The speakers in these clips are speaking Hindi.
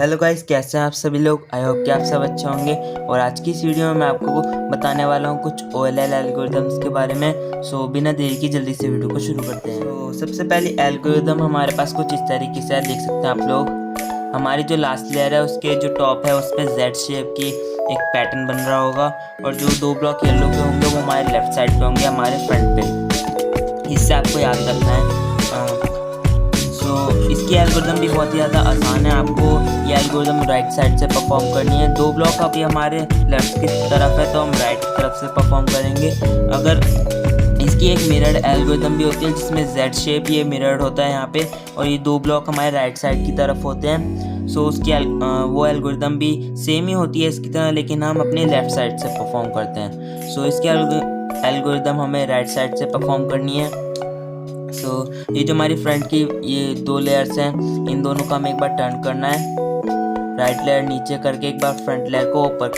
हेलो गाइस, कैसे हैं आप सभी लोग। आई होप कि आप सब अच्छे होंगे। और आज की इस वीडियो में मैं आपको बताने वाला हूं कुछ OLL एल्गोरिदम्स के बारे में। सो बिना देरी की जल्दी से वीडियो को शुरू करते हैं। तो सबसे पहले एल्गोरिदम हमारे पास कुछ इस तरीके से देख सकते हैं आप लोग। हमारी जो लास्ट लेयर है उसके जो टॉप है उस पर Z शेप की एक पैटर्न बन रहा होगा, और जो 2 ब्लॉक येलो के होंगे वो हमारे लेफ्ट साइड पे होंगे, हमारे फ्रंट पे। इससे आपको याद रखना है। इसकी एल्गोरिदम भी बहुत ही ज़्यादा आसान है। आपको ये एल्गोरिदम राइट साइड से परफॉर्म करनी है। 2 ब्लॉक अभी हमारे लेफ्ट की तरफ है तो हम राइट की तरफ से परफॉर्म करेंगे। अगर इसकी एक मिरर्ड एल्गोरिदम भी होती है जिसमें Z शेप ये मिरर्ड होता है यहाँ पे, और ये 2 ब्लॉक हमारे राइट साइड की तरफ होते हैं। सो उसकी वो एल्गोरिदम भी सेम ही होती है इसकी तरह, लेकिन हम अपने लेफ्ट साइड से परफॉर्म करते हैं। सो इसकी एल्गोरिदम हमें राइट साइड से परफॉर्म करनी है। ये जो हमारी फ्रंट की ये 2 लेयर्स हैं, इन दोनों को हमें एक बार टर्न करना है। राइट लेयर नीचे करके एक बार फ्रंट लेयर को ऊपर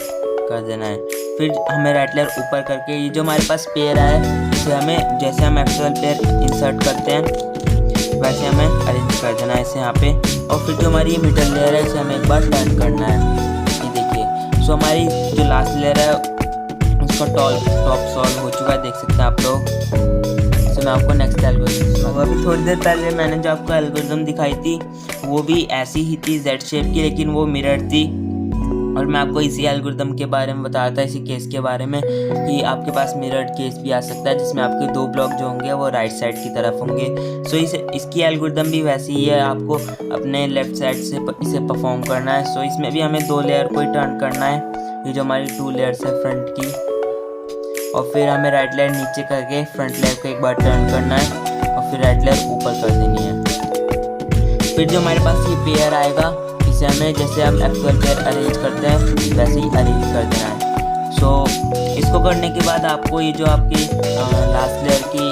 कर देना है। फिर हमें राइट लेयर ऊपर करके ये जो हमारे पास पेयर है इसे हमें, जैसे हम एक्चुअल पेयर इंसर्ट करते हैं वैसे हमें अरेंज कर देना है इसे यहाँ पे। और फिर जो हमारी मिडल लेयर है इसे हमें एक बार टर्न करना है। ये देखिए, सो हमारी जो लास्ट लेयर है उसका टॉप सॉल्व हो चुका है, देख सकते हैं आप लोग। मैं आपको नेक्स्ट एल्गोरिदम, अभी थोड़ी देर पहले मैंने जो आपको एल्गोरिदम दिखाई थी वो भी ऐसी ही थी Z शेप की, लेकिन वो मिरर थी। और मैं आपको इसी एल्गोरिदम के बारे में बताया था, इसी केस के बारे में, कि आपके पास मिरर्ड केस भी आ सकता है जिसमें आपके 2 ब्लॉक जो होंगे वो राइट साइड की तरफ होंगे। सो इसकी एल्गोरिदम भी वैसी ही है, आपको अपने लेफ्ट साइड से इसे परफॉर्म करना है। सो इसमें भी हमें 2 लेयर को ही टर्न करना है, ये जो हमारी 2 लेयर्स है फ्रंट की। और फिर हमें राइट लेयर नीचे करके फ्रंट लेयर को एक बार टर्न करना है, और फिर राइट लेयर ऊपर कर देनी है। फिर जो हमारे पास ये पेयर आएगा इसे हमें, जैसे हम एक्चुअल पेयर अरेंज करते हैं वैसे ही अरेंज कर देना है। सो इसको करने के बाद आपको ये जो आपकी लास्ट लेयर की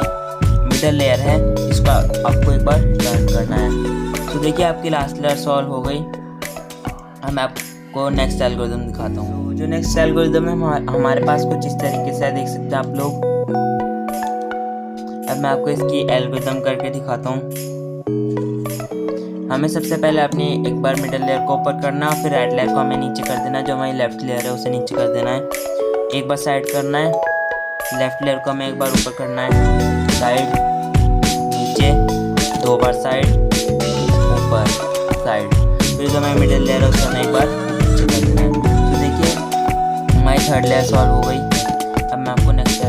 मिडल लेयर है इसको आपको एक बार टर्न करना है। सो देखिए, आपकी लास्ट लेयर सॉल्व हो गई। मैं आपको नेक्स्ट एल्गोरिदम दिखाता हूँ। जो नेक्स्ट एल्गोरिदम है हमारे पास कुछ इस तरीके से देख सकते हैं आप लोग। अब मैं आपको इसकी एल्गोरिदम करके दिखाता हूँ। हमें सबसे पहले अपनी एक बार मिडल लेयर को ऊपर करना है, फिर राइट लेयर को हमें नीचे कर देना है। जो हमारी लेफ्ट लेयर है उसे नीचे कर देना है, एक बार साइड करना है। लेफ्ट लेयर को हमें एक बार ऊपर करना है, साइड नीचे, 2 बार साइड ऊपर साइड। फिर जो हमारी मिडल लेयर है उसे हमें एक बार नीचे कर देना है। तो देखिए, हमारी थर्ड लेयर सॉल्व हो गई। अब मैं आपको नेक्स्ट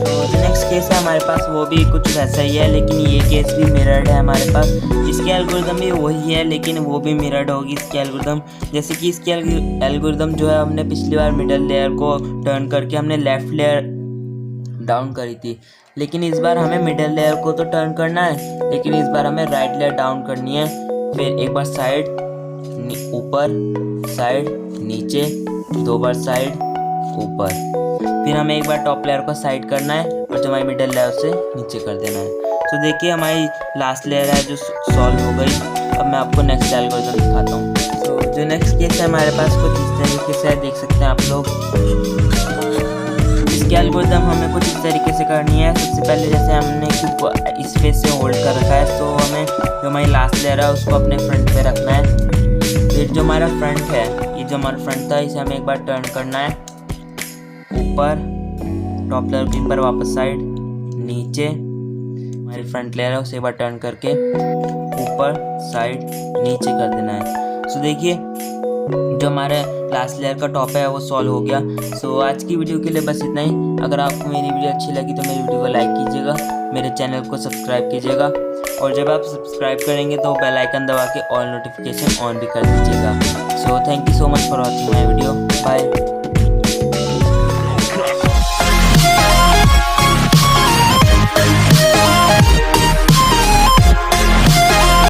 केस है हमारे पास वो भी कुछ वैसा ही है, लेकिन ये केस भी मिरर्ड है हमारे पास। इसकी एल्गोरिदम भी वही है, लेकिन वो भी मिरर्ड होगी इसकी एल्गोरिदम। जैसे कि इसकी एल्गोरिदम जो है, हमने पिछली बार मिडल लेयर को टर्न करके हमने लेफ्ट लेयर डाउन करी थी, लेकिन इस बार हमें मिडल लेयर को तो टर्न करना है, लेकिन इस बार हमें राइट लेयर डाउन करनी है। फिर एक बार साइड ऊपर, साइड नीचे, 2 बार साइड ऊपर। फिर हमें एक बार टॉप लेयर को साइड करना है, और जो हमारी मिडल लेयर उसे नीचे कर देना है। तो देखिए, हमारी लास्ट लेयर है जो सॉल्व हो गई। अब मैं आपको नेक्स्ट एल्गोरिदम दिखाता हूँ। तो जो नेक्स्ट केस है हमारे पास कुछ इस तरीके से देख सकते हैं आप लोग। इसकी एल्गोरिदम हमें कुछ इस तरीके से करनी है। सबसे पहले जैसे हमने क्यूब को इस फेस से होल्ड कर रखा है, तो हमें जो हमारी लास्ट लेयर है उसको अपने फ्रंट पे रखना है। फिर जो हमारा फ्रंट है, ये जो हमारा फ्रंट था इसे हमें एक बार टर्न करना है ऊपर, टॉप लेयर के ऊपर वापस साइड नीचे। हमारी फ्रंट लेयर है उसे एक बार टर्न करके ऊपर साइड नीचे कर देना है। सो देखिए, जो हमारे लास्ट लेयर का टॉप है वो सॉल्व हो गया। सो आज की वीडियो के लिए बस इतना ही। अगर आपको मेरी वीडियो अच्छी लगी तो मेरी वीडियो को लाइक कीजिएगा, मेरे चैनल को सब्सक्राइब कीजिएगा, और जब आप सब्सक्राइब करेंगे तो बेल आइकन दबा के ऑल नोटिफिकेशन ऑन भी कर दीजिएगा। So thank you so much for watching my video. Bye.